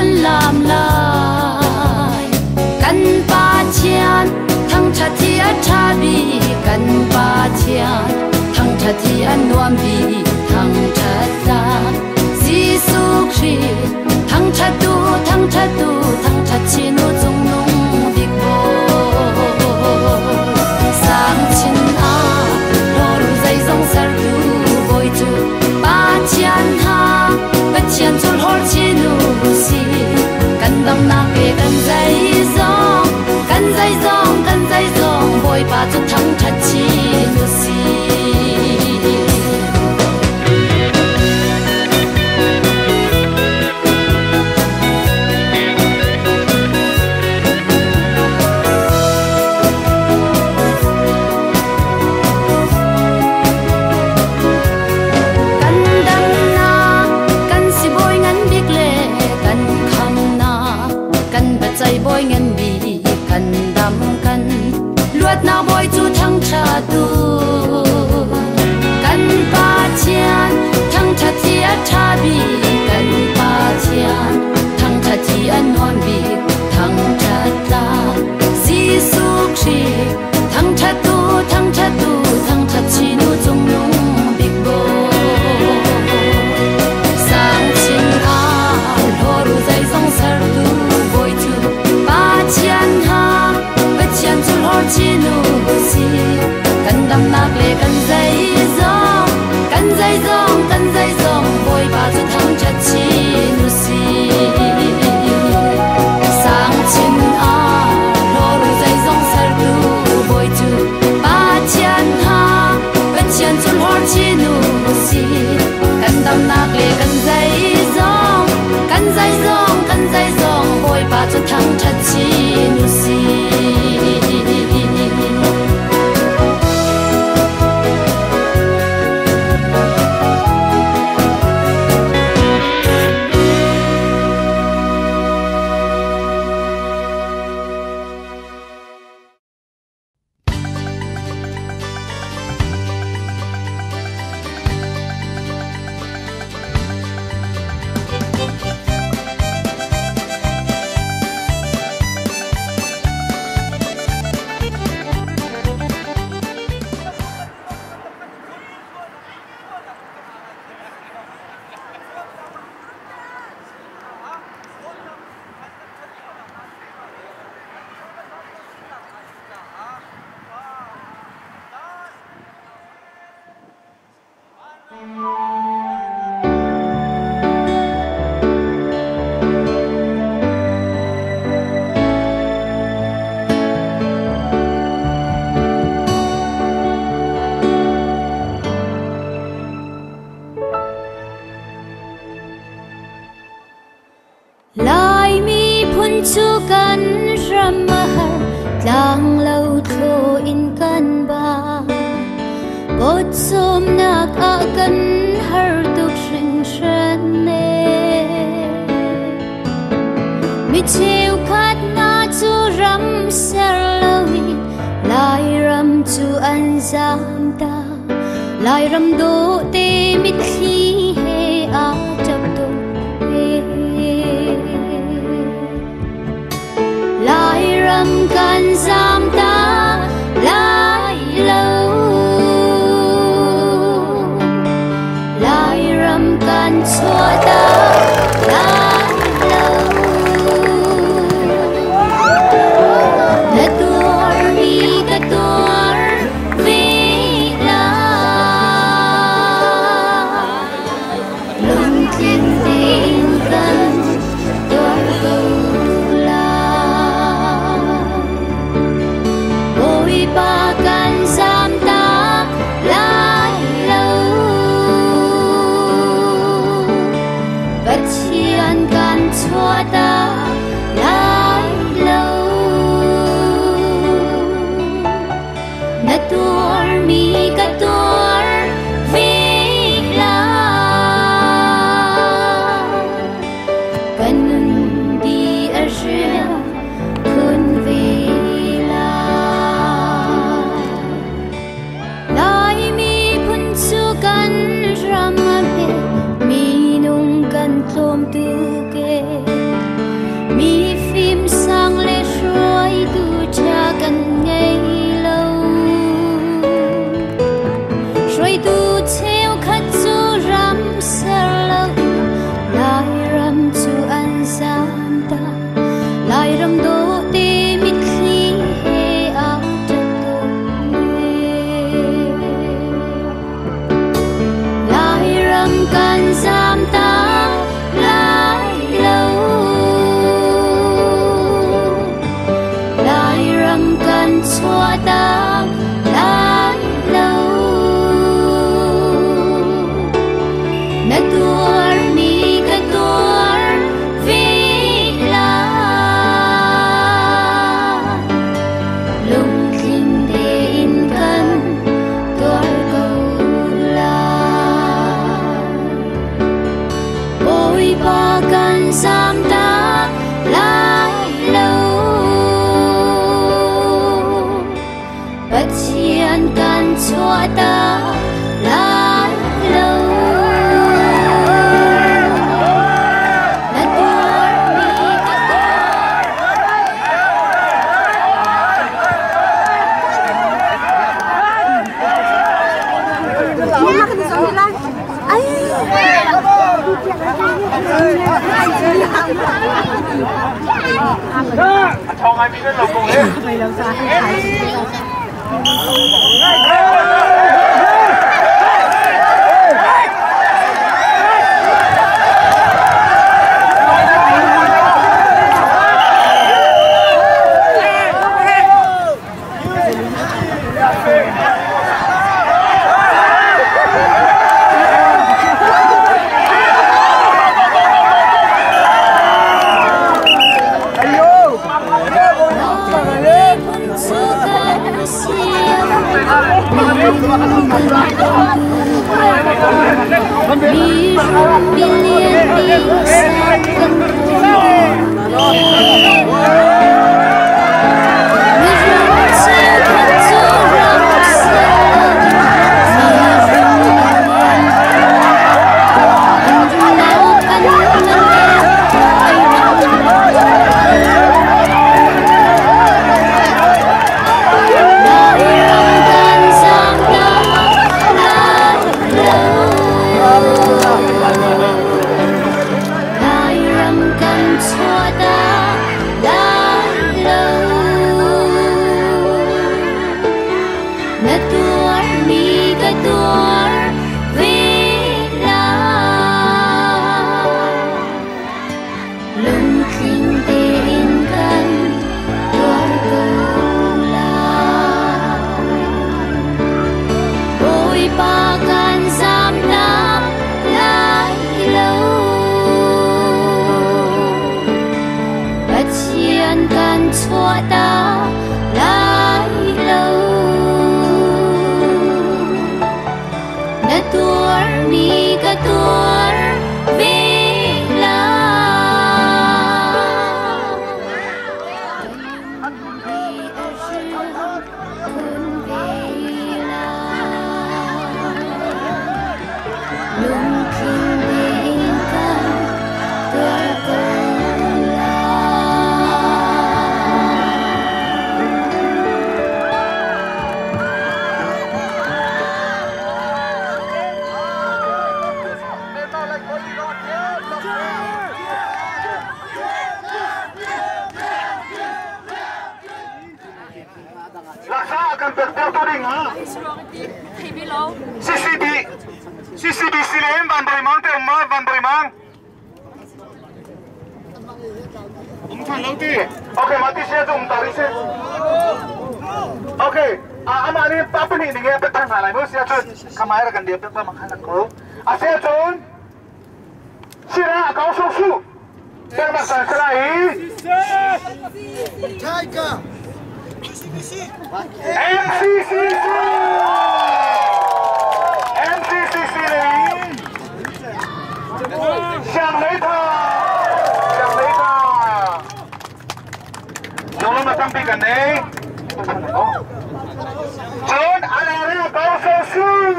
กันลามลายกันปาเชียนทั้งชาติอัชาบีกันปาเชียนทั้งชาติอันนวมบีทั้งชาตาซีสุครีทั้งชาตูทั้งชาตูทั้งชาชินุจงนุ่งบิกโบสามชินอาโลรูใจทรงสรูบอยจูปาเชียนฮาปาเชียนจุลฮอร์ชินุซีกันดำนักเอกันใจซองกันใจซองกันใจซองบอยปาจุทั้งชาชินุซีนาบอยจูทั้งชาตูกันปาเชียนทั้งชาติอัชาบีกันปาเชียนทั้งชาติอันนวลบีทั้งชาตาซีสุครีทั้งชาตูทั้งชาตูทั้งชาชินุจงนุ่งบิกโบสางชินอาโลรูใจทรงสรูบอยจูปาเชียนฮาปาเชียนจุลฮอร์ชินุกันดำนักเลกันใจซองกันใจซองกันใจซองบอยปาจุทั้งชาชินุซีสางชินอาโลรูใจทรงสรูบอยจูปาเชียนฮาปาเชียนจุลฮอร์ชินุซีกันดำนักเลกันใจซองกันใจซองกันใจซองบอยปาจุทั้งชาชินุซีchu kan ramahar tlang lâu thô in kan ba bot som nak a kan har tuk ring shan ne mi cheu khat na chu ram ser lawi lai ram chu an zam ta lai ram do te mi khi he a chap to lai ram kan zam ta lai lâu lai ram kan chua ta lai lâu na tuar mi ka tuar vi la lung tin tin kan tuar câu ba kan zam ta lai lâu bất chian kan chua ta lai lâu na tuar mi ka tuar vi la kanun di arshia kun vi tlom tu ke ba kan sam ta lai lâu bất chiên kan chua ta lai lâu Thong ai biết cái lồng cùng đấy. Mày làm sao Silen Van Boy Mang Tem Ma Van Boy Mang Thằng lâu ti Ok mati xe dùng tari xe Ok ama ni papa ni nghe bet thang lại mới xe chun kamai ra kan dia bet mang khang ko xe chun sira kau su su dan masan selai Tiger MCCC này Chẳng lấy thà Chúng mà tâm bị gần đấy Trốn à là ra có sâu sư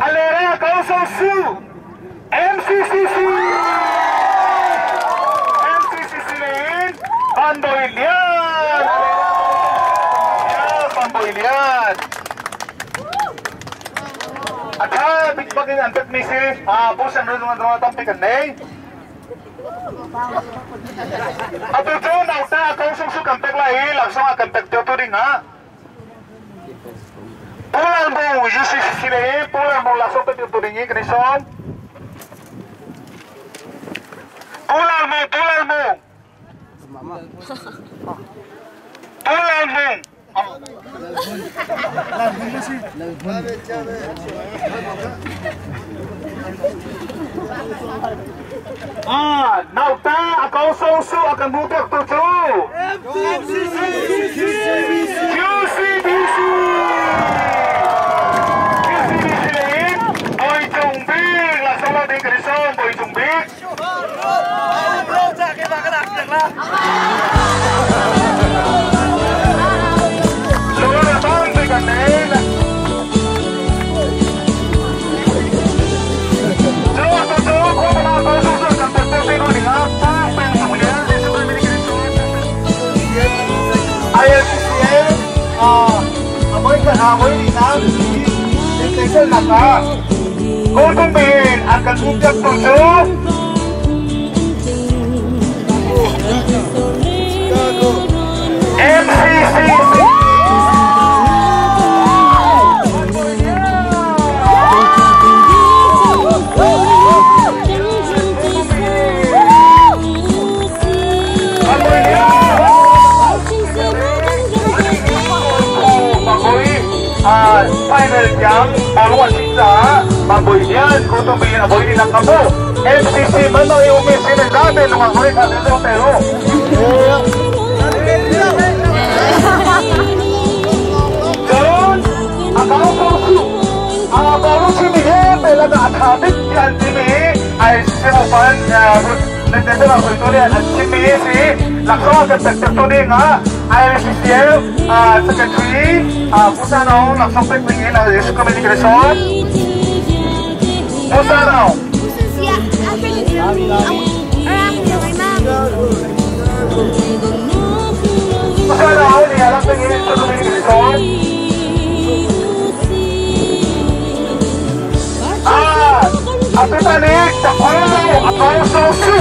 à là ra có sâu sư MCCC này Van Boy Lian Van Boy Lian Atha big bag in antat ni si pusan rin mga tampi kan nei Ato jo na sa kau sung su kan lahi langsung akan tek jo turing ha Pulang mo yusi sile pulang mo langsung tek turingi kanison Pulang mo Nauta akau sausu akan budak tuju QCBC với đi nào cái chân nặng à cô thông minh ăn cần giúp cho tôi chú MCC final jam baruan sisa mamboy yan kung tumingin aboy din ang kamo MCC man ang iumisin ng dati nung ang huli natin sa pero John ang baru simihin pala na athabit yan simi ay sinupan nagdadala ko ito rin at simi si lakso at nagtagtagto din nga IRCCL Secretary Pusano langsung pingin na Yesus Communication Pusano Pusano niya lang pingin Yesus Communication At ito ni Takolo Akong Sosu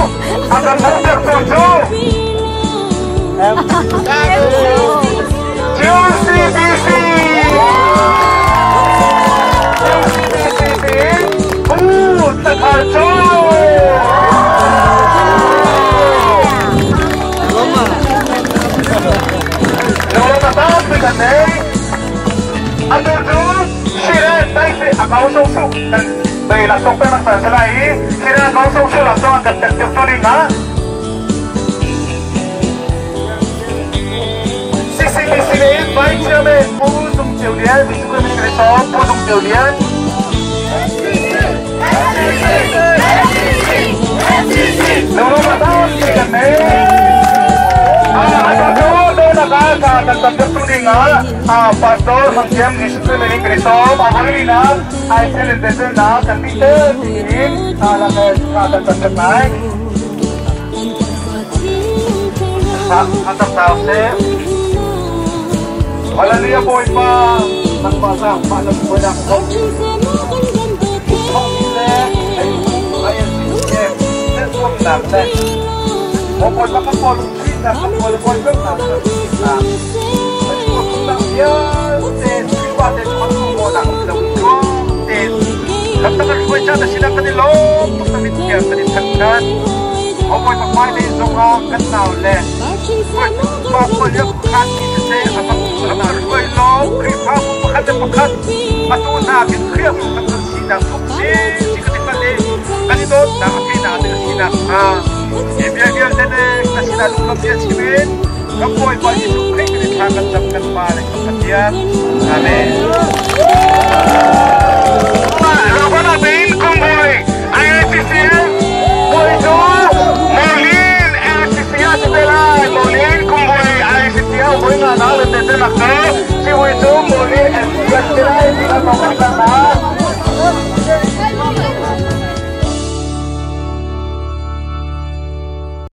Hanggang Mungkak Tojo QCBC Takarjo Lolo matawag bigan eh Ano doon Siren Taisi Akaw Sosu Bay langsung pa magsasalay Siren Akaw Sosu Langsung ang gandang tuloy nga Sini Vice Chairman Pusong Jiulian Yesus Communication Pusong Jiulian Lolo matawag bigan eh Ano doon nakakatagtagtag tuloy nga Pastor Mangsiam Yesus Communication Amuli na ay silindesen na Kandito tingin Nakakatagtag na Atap tawag sir Wala niya po ipa Nagpasang paano po na Kung sila ay ayan siya Network natin Kung po makapolong sila Kung po makapolong sila Network lang yan Siwatin mo na Kung Kaptagal ko siya na sila kanilong Pagtamit niya kanitagkan Kung po makapay na isong kanaw le Papalyak kati sa Apang Arway Law, Kripa, Pakat, Matunakin, Kriya, Sinang, Sikatipali, Ganito, Nakakin natin ang sinang, Ibiyagyan din na sinalulong yan siwin, Kapoy ba Yesu Kriya, Kinitagan sa kanpaling kapatiyan. Amen. Laban natin, Kumboy, IRCCL, Boy Jo, Molin, IRCCL, Molin, Kumboy, IRCCL, Boy nga na, Lete, Nakto,